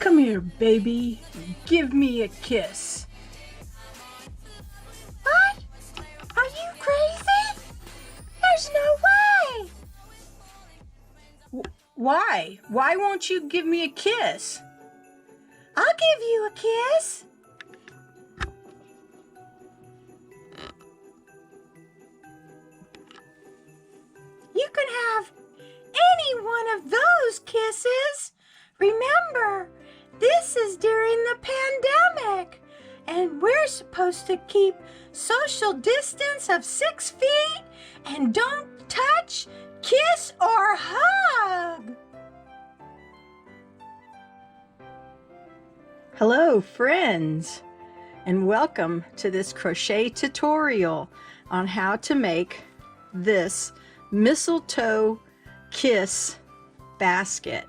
Come here, baby. Give me a kiss. What? Are you crazy? There's no way. Why? Why won't you give me a kiss? I'll give you a kiss. You can have any one of those kisses. Remember, this is during the pandemic, and we're supposed to keep social distance of 6 feet and don't touch, kiss, or hug. Hello, friends, and welcome to this crochet tutorial on how to make this mistletoe kiss basket.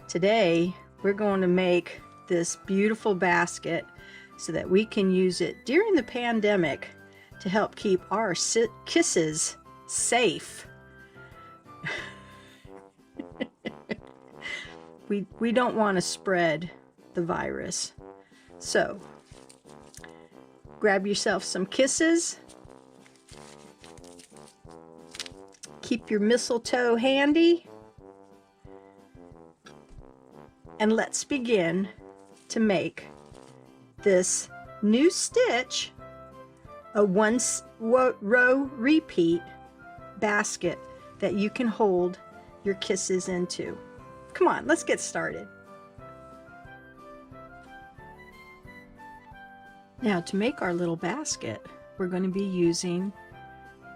Today we're going to make this beautiful basket so that we can use it during the pandemic to help keep our kisses safe. we don't want to spread the virus, so grab yourself some kisses. Keep your mistletoe handy, and let's begin to make this new stitch a one row repeat basket that you can hold your kisses into. Come on, let's get started. Now, to make our little basket, we're going to be using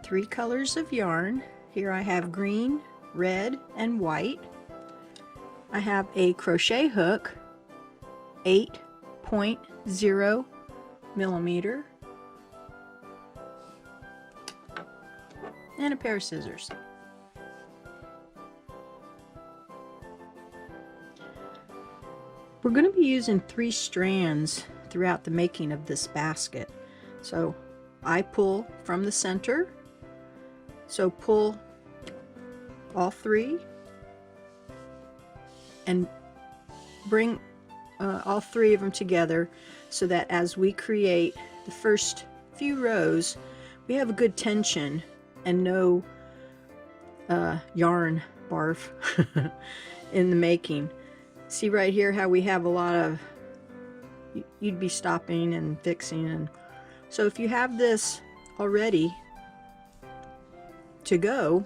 3 colors of yarn. Here I have green, red, and white. I have a crochet hook, 8.0 millimeter, and a pair of scissors. We're going to be using 3 strands throughout the making of this basket. So I pull from the center. So pull all 3 and bring all 3 of them together so that as we create the first few rows, we have a good tension and no yarn barf in the making. See right here how we have a lot of, you'd be stopping and fixing, and so if you have this already to go,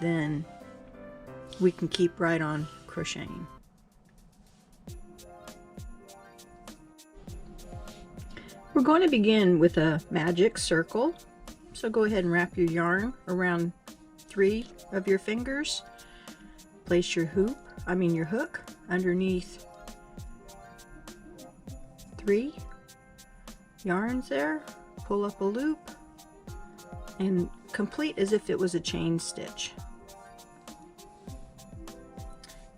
then we can keep right on crocheting. We're going to begin with a magic circle, so go ahead and wrap your yarn around 3 of your fingers. Place your your hook underneath 3 yarns there, pull up a loop, and complete as if it was a chain stitch.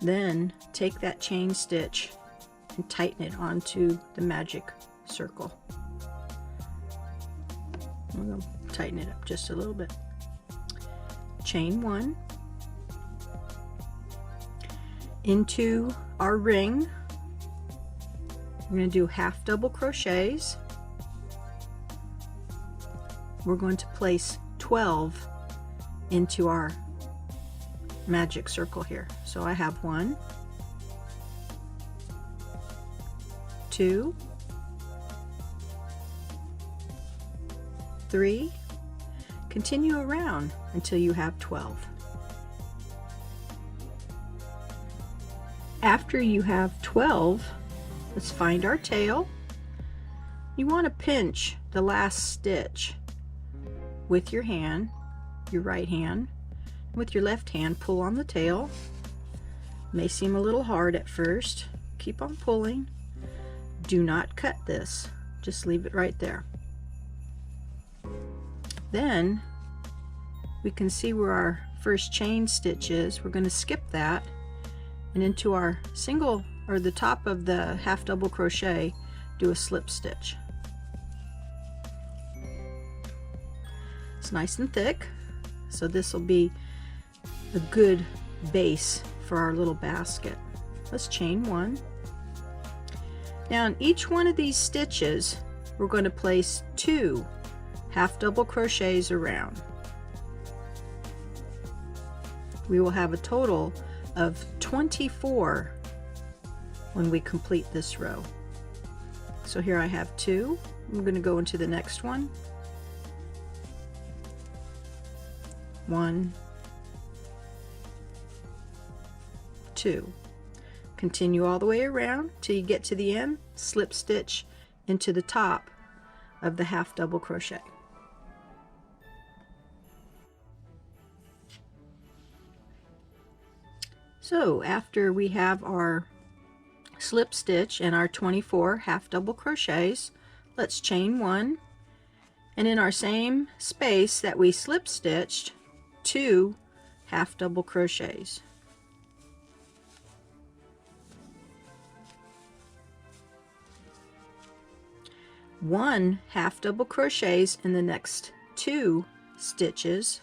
Then take that chain stitch and tighten it onto the magic circle. I'm going to tighten it up just a little bit. Chain 1 into our ring. We're going to do half double crochets. We're going to place 12 into our magic circle here. So I have 1, 2, 3. Continue around until you have 12. After you have 12, let's find our tail. You want to pinch the last stitch with your hand, your right hand. With your left hand, pull on the tail. May seem a little hard at first. Keep on pulling. Do not cut this. Just leave it right there. Then we can see where our first chain stitch is. We're going to skip that, and into our single, or the top of the half double crochet, do a slip stitch. It's nice and thick, so this will be a good base for our little basket. let's chain 1. Now in each one of these stitches we're going to place 2 half double crochets around. We will have a total of 24 when we complete this row. So here I have 2. I'm going to go into the next one. 1, 2. Continue all the way around till you get to the end, slip stitch into the top of the half double crochet. So after we have our slip stitch and our 24 half double crochets, let's chain 1, and in our same space that we slip stitched, 2 half double crochets. One half double crochets in the next 2 stitches,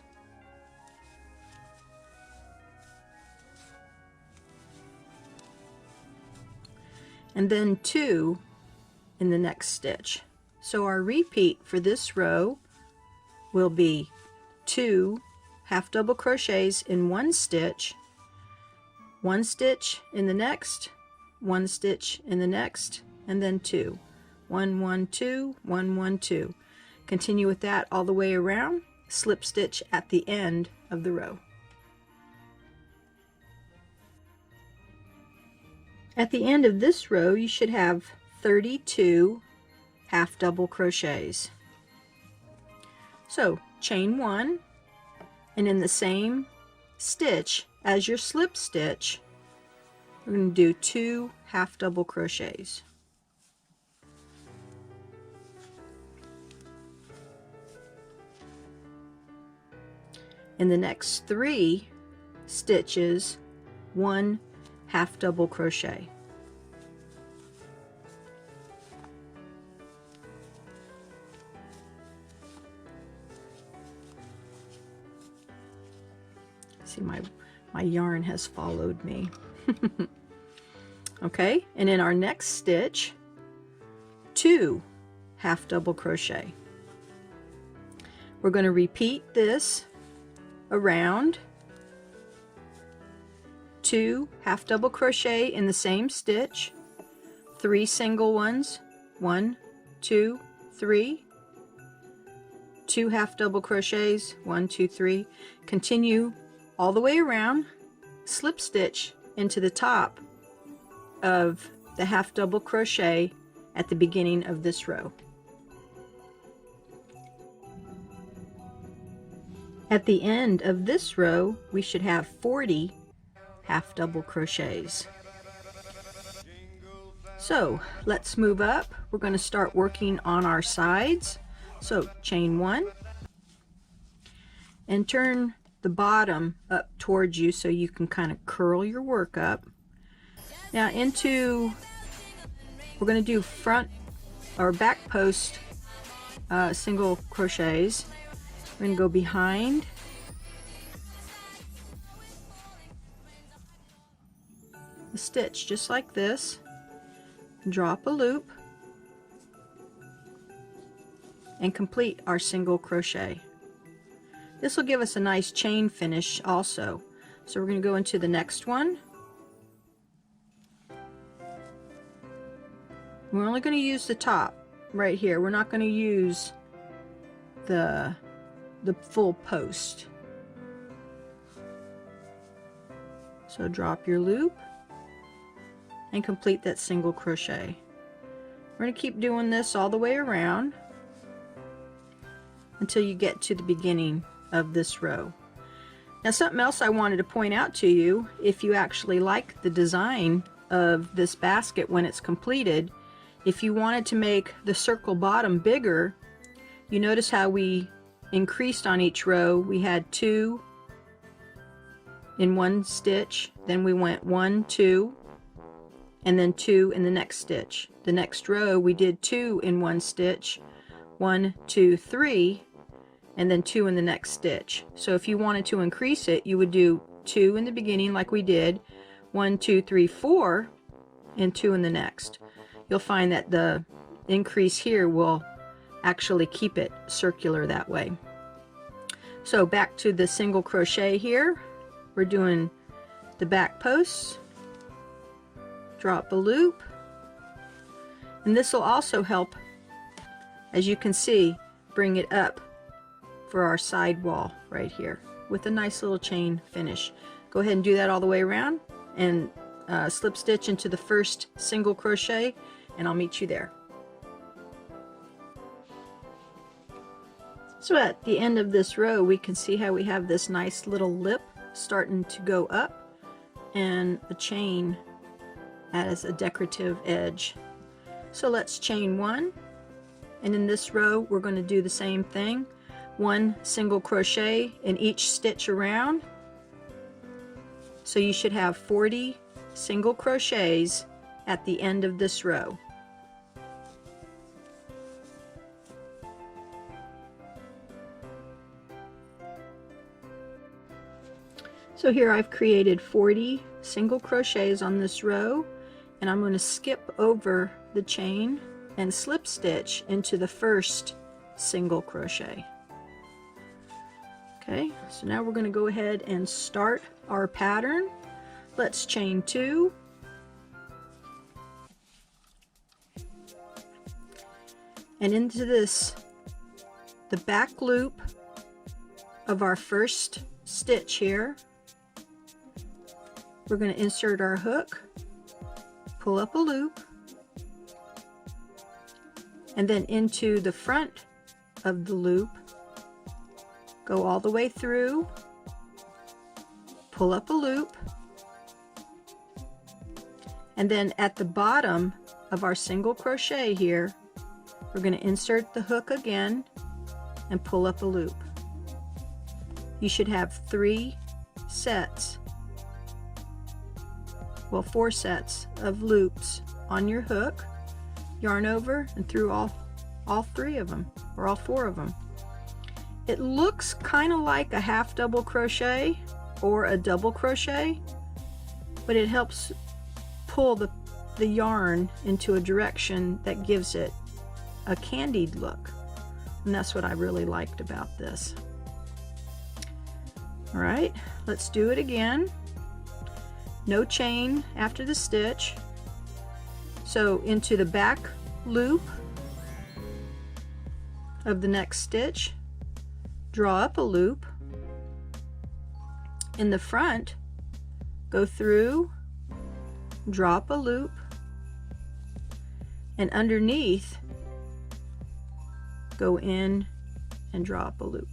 and then 2 in the next stitch. So our repeat for this row will be 2 half double crochets in one stitch, 1 stitch in the next, 1 stitch in the next, and then 2. 1, 1, 2, 1, 1, 2. Continue with that all the way around, slip stitch at the end of the row. At the end of this row you should have 32 half double crochets. So chain 1, and in the same stitch as your slip stitch we're going to do 2 half double crochets. In the next 3 stitches, 1 half double crochet. See, my yarn has followed me. Okay, and in our next stitch, 2 half double crochet. We're going to repeat this around, 2 half double crochet in the same stitch, 3 single ones, 1, 2, 3, 2 half double crochets, 1, 2, 3. Continue all the way around, slip stitch into the top of the half double crochet at the beginning of this row. At the end of this row we should have 40 half double crochets. So let's move up. We're going to start working on our sides. So chain 1 and turn the bottom up towards you so you can kind of curl your work up. Now we're going to do front or back post single crochets. We're going to go behind, the stitch just like this, drop a loop, and complete our single crochet. This will give us a nice chain finish also. So we're going to go into the next one. We're only going to use the top right here. We're not going to use the full post. So drop your loop and complete that single crochet. We're going to keep doing this all the way around until you get to the beginning of this row. Now something else I wanted to point out to you, if you actually like the design of this basket when it's completed, if you wanted to make the circle bottom bigger, you notice how we increased on each row. We had 2 in one stitch, then we went 1, 2, and then 2 in the next stitch. The next row we did 2 in one stitch, 1, 2, 3, and then 2 in the next stitch. So if you wanted to increase it, you would do 2 in the beginning like we did, 1, 2, 3, 4, and 2 in the next, you'll find that the increase here will actually keep it circular that way. So back to the single crochet here, we're doing the back posts, drop a loop, and this will also help, as you can see, bring it up for our side wall right here with a nice little chain finish. Go ahead and do that all the way around and slip stitch into the first single crochet, and I'll meet you there. So at the end of this row, we can see how we have this nice little lip starting to go up and a chain as a decorative edge. So let's chain 1, and in this row we're going to do the same thing. 1 single crochet in each stitch around. So you should have 40 single crochets at the end of this row. So here I've created 40 single crochets on this row, and I'm going to skip over the chain and slip stitch into the first single crochet. Okay, so now we're going to go ahead and start our pattern. Let's chain 2, and into this, the back loop of our first stitch here, we're going to insert our hook, pull up a loop, and then into the front of the loop, go all the way through, pull up a loop, and then at the bottom of our single crochet here, we're going to insert the hook again and pull up a loop. You should have 3 sets, well, 4 sets of loops on your hook. Yarn over and through all 3 of them, or all 4 of them. It looks kind of like a half double crochet or a double crochet, but it helps pull the yarn into a direction that gives it a candied look, and that's what I really liked about this. All right, let's do it again. No chain after the stitch. So into the back loop of the next stitch, draw up a loop. In the front, go through, drop a loop, and underneath, go in and drop a loop.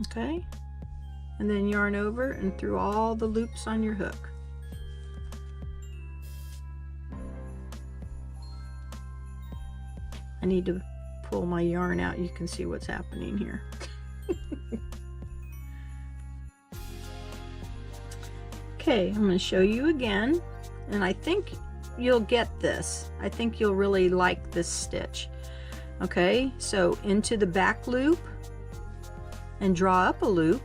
Okay, and then yarn over and through all the loops on your hook. I need to pull my yarn out. You can see what's happening here. Okay, I'm going to show you again, and I think you'll get this. I think you'll really like this stitch. Okay, so into the back loop and draw up a loop,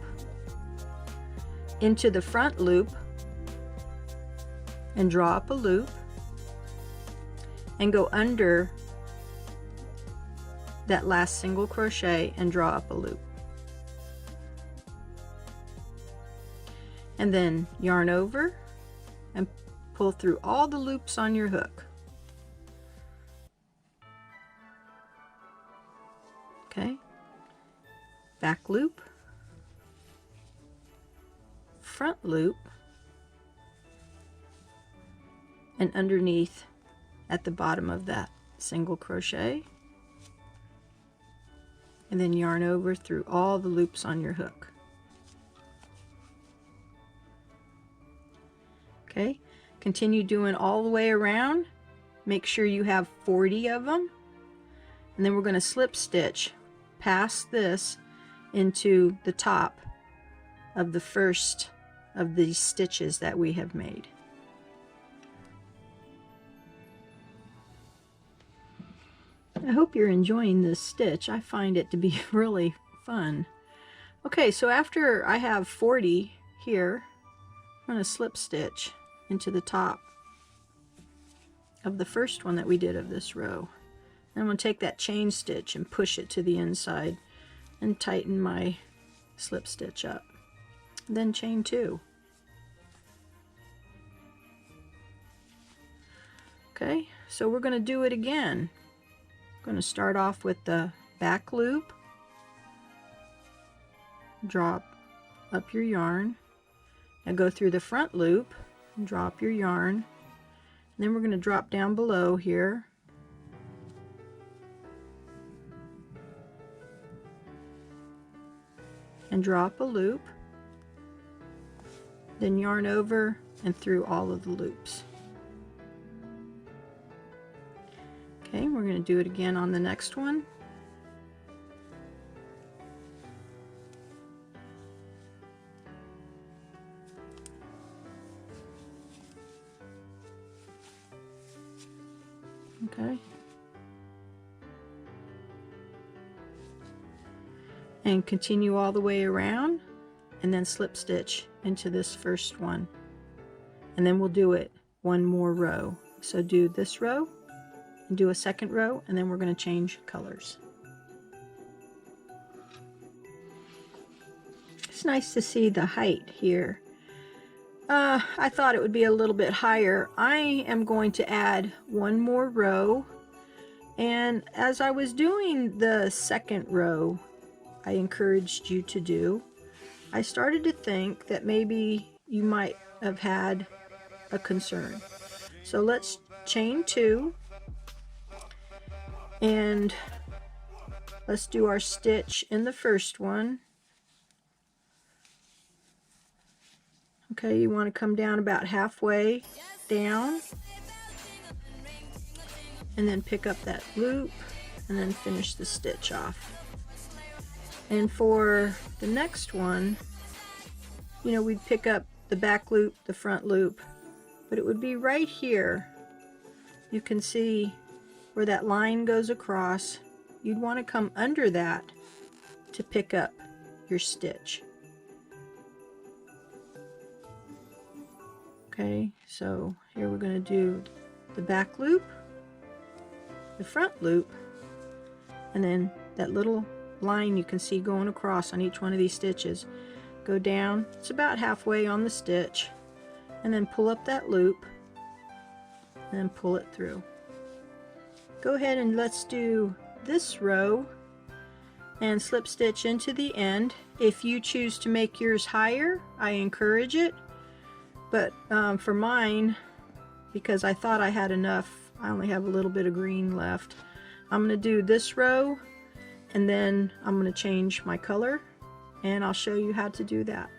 into the front loop and draw up a loop, and go under that last single crochet and draw up a loop, and then yarn over and pull through all the loops on your hook. Okay, back loop, front loop, and underneath at the bottom of that single crochet, and then yarn over through all the loops on your hook. Okay, continue doing all the way around. Make sure you have 40 of them, and then we're going to slip stitch past this into the top of the first of these stitches that we have made. I hope you're enjoying this stitch. I find it to be really fun. Okay, so after I have 40 here, I'm going to slip stitch into the top of the first one that we did of this row. And I'm going to take that chain stitch and push it to the inside and tighten my slip stitch up. Then chain 2. Okay, so we're going to do it again. I'm going to start off with the back loop, drop up your yarn, and go through the front loop, drop your yarn, and then we're going to drop down below here, and drop a loop, then yarn over and through all of the loops. Okay, we're going to do it again on the next one. Okay. And continue all the way around and then slip stitch into this first one. And then we'll do it one more row. So do this row and do a second row, and then we're going to change colors. It's nice to see the height here. I thought it would be a little bit higher. I am going to add one more row, and as I was doing the second row I encouraged you to do, I started to think that maybe you might have had a concern. So let's chain 2 and let's do our stitch in the first one. Okay, you want to come down about halfway down and then pick up that loop and then finish the stitch off. And for the next one, you know, we'd pick up the back loop, the front loop, but it would be right here. You can see where that line goes across. You'd want to come under that to pick up your stitch. Okay, so here we're going to do the back loop, the front loop, and then that little line you can see going across on each one of these stitches. Go down, it's about halfway on the stitch, and then pull up that loop and then pull it through. Go ahead and let's do this row and slip stitch into the end. If you choose to make yours higher, I encourage it. But for mine, because I thought I had enough, I only have a little bit of green left. I'm going to do this row and then I'm going to change my color and I'll show you how to do that.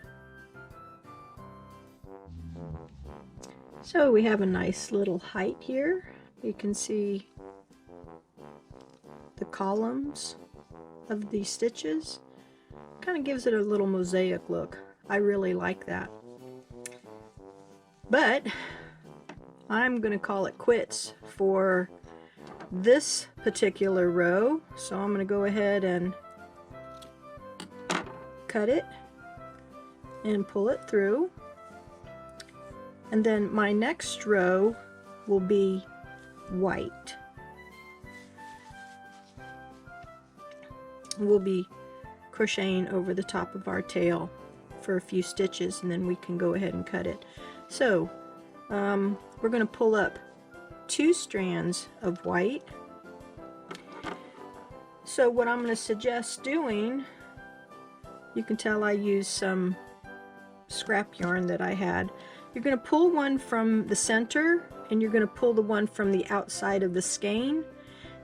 So we have a nice little height here. You can see the columns of these stitches. Kind of gives it a little mosaic look. I really like that. But I'm going to call it quits for this particular row. So I'm going to go ahead and cut it and pull it through. And then my next row will be white. We'll be crocheting over the top of our tail for a few stitches and then we can go ahead and cut it. So we're going to pull up 2 strands of white. So what I'm going to suggest doing, you can tell I used some scrap yarn that I had. You're going to pull one from the center and you're going to pull the one from the outside of the skein,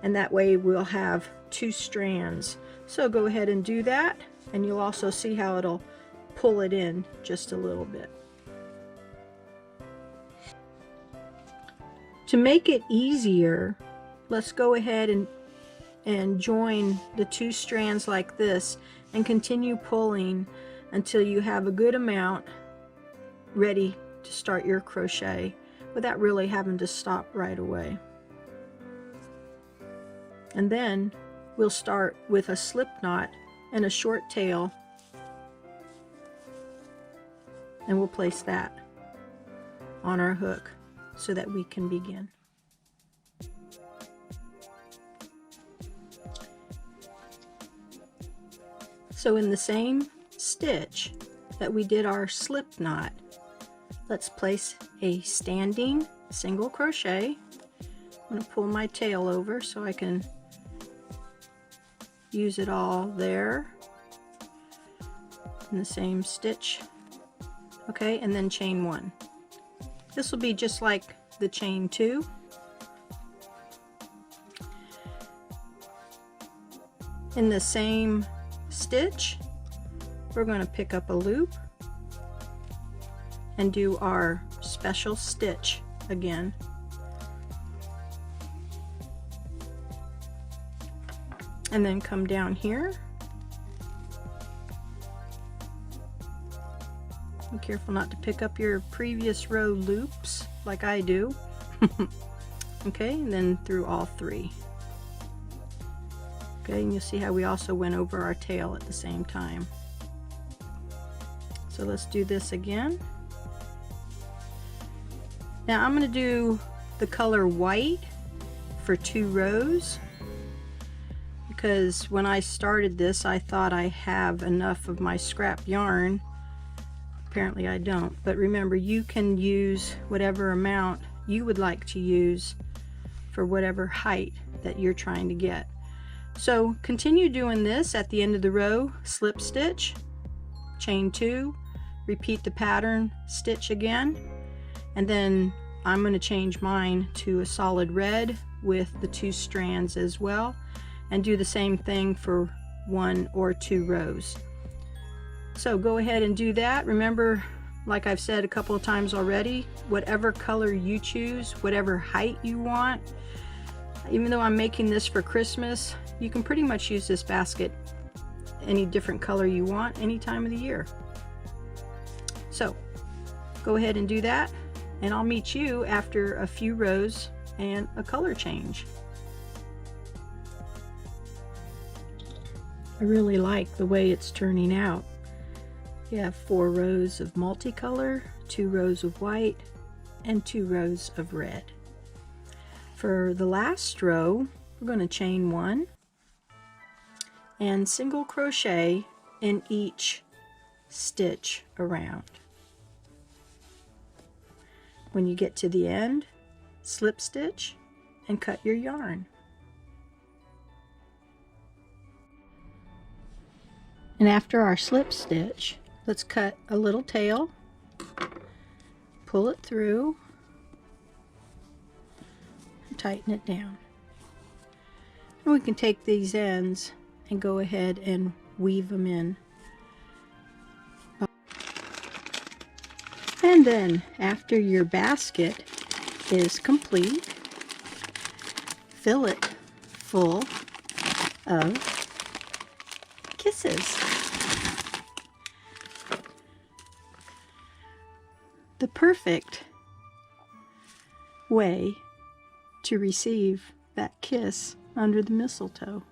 and that way we'll have 2 strands. So go ahead and do that, and you'll also see how it'll pull it in just a little bit. To make it easier, let's go ahead and join the 2 strands like this and continue pulling until you have a good amount ready to start your crochet without really having to stop right away. And then we'll start with a slip knot and a short tail And we'll place that on our hook so that we can begin. So in the same stitch that we did our slip knot, let's place a standing single crochet. I'm going to pull my tail over so I can use it all there in the same stitch. Okay, and then chain 1. This will be just like the chain 2. In the same stitch, we're going to pick up a loop and do our special stitch again. And then come down here. Be careful not to pick up your previous row loops like I do. Okay, and then through all 3. Okay, and you'll see how we also went over our tail at the same time. So let's do this again. Now I'm going to do the color white for 2 rows, because when I started this I thought I have enough of my scrap yarn. Apparently I don't, but remember, you can use whatever amount you would like to use for whatever height that you're trying to get. So continue doing this. At the end of the row, slip stitch, chain 2, repeat the pattern, stitch again, and then I'm going to change mine to a solid red with the 2 strands as well, and do the same thing for 1 or 2 rows. So go ahead and do that. Remember, like I've said a couple of times already, whatever color you choose, whatever height you want, even though I'm making this for Christmas, you can pretty much use this basket any different color you want any time of the year. So go ahead and do that, and I'll meet you after a few rows and a color change. I really like the way it's turning out. You have 4 rows of multicolor, 2 rows of white, and 2 rows of red. For the last row, we're going to chain 1 and single crochet in each stitch around. When you get to the end, slip stitch and cut your yarn. And after our slip stitch, let's cut a little tail, pull it through, and tighten it down. And we can take these ends and go ahead and weave them in. And then after your basket is complete, fill it full of kisses. The perfect way to receive that kiss under the mistletoe.